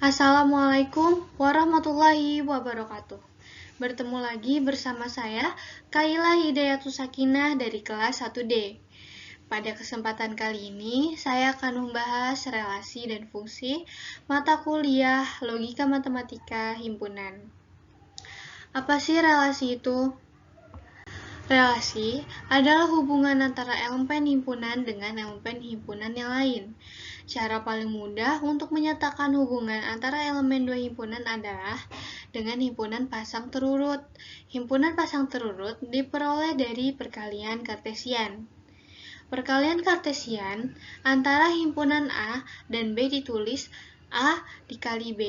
Assalamualaikum warahmatullahi wabarakatuh. Bertemu lagi bersama saya, Kaila Hidayatus Sakinah dari kelas 1D. Pada kesempatan kali ini, saya akan membahas relasi dan fungsi mata kuliah Logika Matematika Himpunan. Apa sih relasi itu? Relasi adalah hubungan antara elemen himpunan dengan elemen himpunan yang lain. Cara paling mudah untuk menyatakan hubungan antara elemen dua himpunan adalah dengan himpunan pasang terurut. Himpunan pasang terurut diperoleh dari perkalian Kartesian. Perkalian Kartesian antara himpunan A dan B ditulis A dikali B.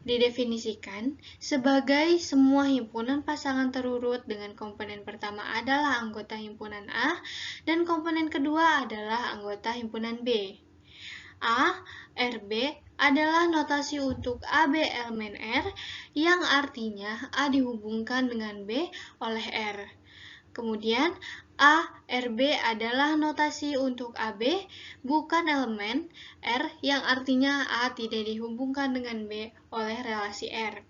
Didefinisikan sebagai semua himpunan pasangan terurut dengan komponen pertama adalah anggota himpunan A dan komponen kedua adalah anggota himpunan B. A, RB adalah notasi untuk AB elemen R yang artinya A dihubungkan dengan B oleh R. Kemudian A, RB adalah notasi untuk AB bukan elemen R yang artinya A tidak dihubungkan dengan B oleh relasi R.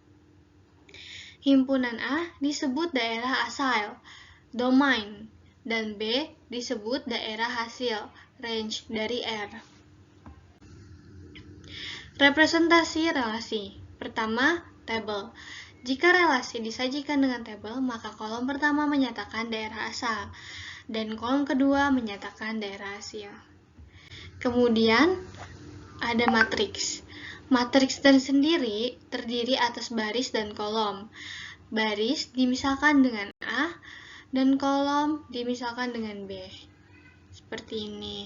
Himpunan A disebut daerah asal, domain, dan B disebut daerah hasil, range dari R. Representasi relasi. Pertama, tabel. Jika relasi disajikan dengan tabel, maka kolom pertama menyatakan daerah asal, dan kolom kedua menyatakan daerah hasil. Kemudian, ada matriks. Matriks tersendiri terdiri atas baris dan kolom. Baris dimisalkan dengan A, dan kolom dimisalkan dengan B. Seperti ini.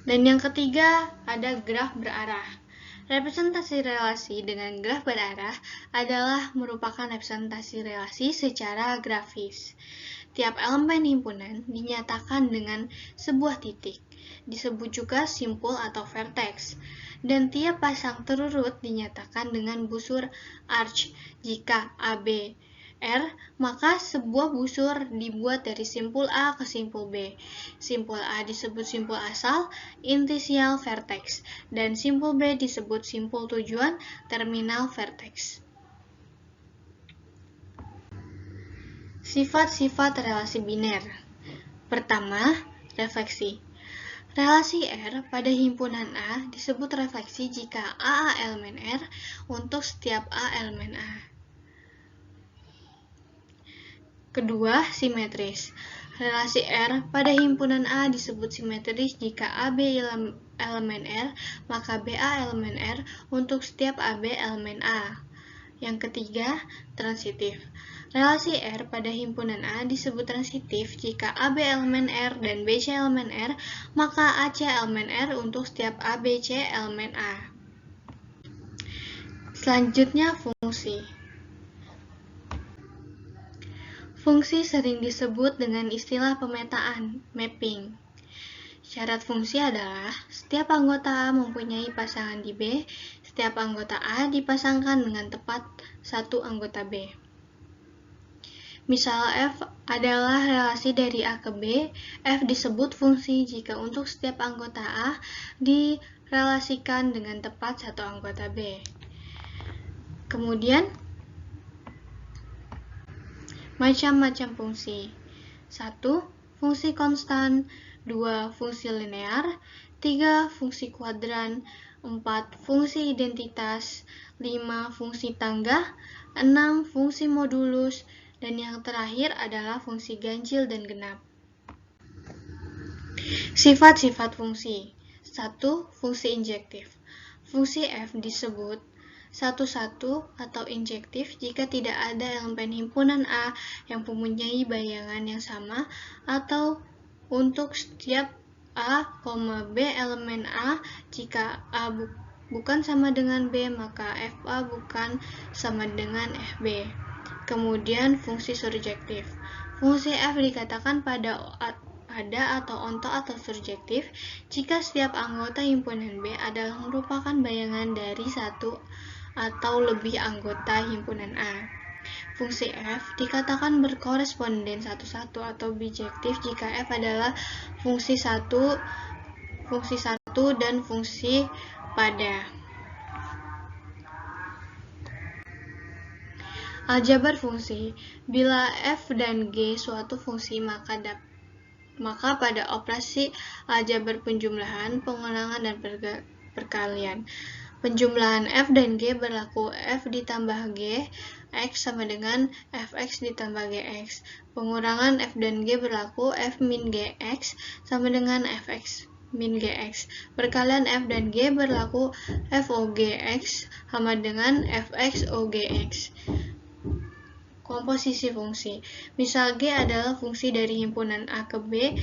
Dan yang ketiga, ada graf berarah. Representasi relasi dengan graf berarah adalah merupakan representasi relasi secara grafis. Tiap elemen himpunan dinyatakan dengan sebuah titik, disebut juga simpul atau vertex, dan tiap pasang terurut dinyatakan dengan busur arch. Jika AB R, maka sebuah busur dibuat dari simpul A ke simpul B. Simpul A disebut simpul asal, inisial vertex, dan simpul B disebut simpul tujuan, terminal vertex. Sifat-sifat relasi biner. Pertama, refleksi. Relasi R pada himpunan A disebut refleksi jika AA elemen R untuk setiap A elemen A. Kedua, simetris. Relasi R pada himpunan A disebut simetris jika AB elemen R, maka BA elemen R untuk setiap AB elemen A. Yang ketiga, transitif. Relasi R pada himpunan A disebut transitif jika AB elemen R dan BC elemen R, maka AC elemen R untuk setiap ABC elemen A. Selanjutnya, fungsi. Fungsi sering disebut dengan istilah pemetaan, mapping. Syarat fungsi adalah setiap anggota A mempunyai pasangan di B, setiap anggota A dipasangkan dengan tepat satu anggota B. Misal F adalah relasi dari A ke B, F disebut fungsi jika untuk setiap anggota A direlasikan dengan tepat satu anggota B. Kemudian, macam-macam fungsi. 1. Fungsi konstan. 2. Fungsi linear. 3. Fungsi kuadran. 4. Fungsi identitas. 5. Fungsi tangga. 6. Fungsi modulus. Dan yang terakhir adalah fungsi ganjil dan genap. Sifat-sifat fungsi. 1. Fungsi injektif. Fungsi F disebut 1 atau injektif jika tidak ada elemen himpunan A yang mempunyai bayangan yang sama atau untuk setiap A, B elemen A. Jika A bukan sama dengan B, maka FA bukan sama dengan FB. Kemudian fungsi surjektif. Fungsi F dikatakan pada atau onto atau surjektif jika setiap anggota himpunan B adalah merupakan bayangan dari satu atau lebih anggota himpunan A. Fungsi F dikatakan berkoresponden 1 atau bijektif jika F adalah fungsi 1 satu dan fungsi pada. Aljabar fungsi. Bila f dan g suatu fungsi, maka pada operasi aljabar penjumlahan, pengulangan, dan perkalian, penjumlahan f dan g berlaku f ditambah g x sama dengan fx ditambah gx. Pengurangan f dan g berlaku f min gx sama dengan fx min gx. Perkalian f dan g berlaku f ogx sama dengan fx ogx. Komposisi fungsi. Misal G adalah fungsi dari himpunan A ke B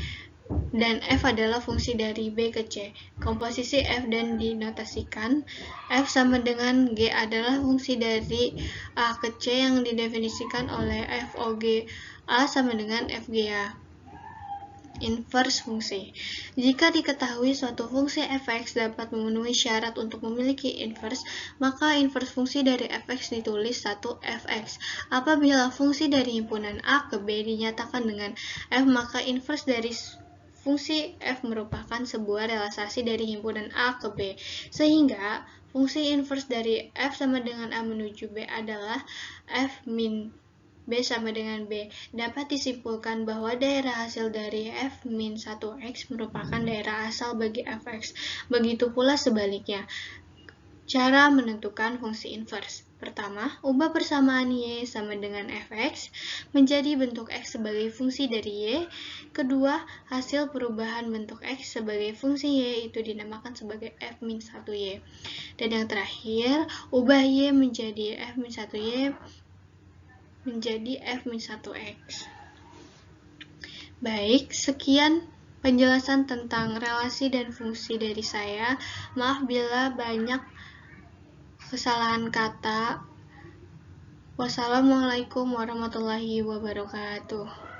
dan F adalah fungsi dari B ke C. Komposisi F dan dinotasikan. F sama dengan G adalah fungsi dari A ke C yang didefinisikan oleh F OG A sama dengan FGA. Inverse fungsi. Jika diketahui suatu fungsi fx dapat memenuhi syarat untuk memiliki inverse, maka inverse fungsi dari fx ditulis 1 fx. Apabila fungsi dari himpunan A ke B dinyatakan dengan f, maka inverse dari fungsi f merupakan sebuah realisasi dari himpunan A ke B. Sehingga fungsi inverse dari f sama dengan A menuju B adalah f min B sama dengan B. Dapat disimpulkan bahwa daerah hasil dari f min 1x merupakan daerah asal bagi fx. Begitu pula sebaliknya. Cara menentukan fungsi inverse. Pertama, ubah persamaan y sama dengan fx menjadi bentuk x sebagai fungsi dari y. Kedua, hasil perubahan bentuk x sebagai fungsi y itu dinamakan sebagai f min 1y. Dan yang terakhir, ubah y menjadi f min 1y menjadi f-1x. Baik, sekian penjelasan tentang relasi dan fungsi dari saya. Maaf bila banyak kesalahan kata. Wassalamualaikum warahmatullahi wabarakatuh.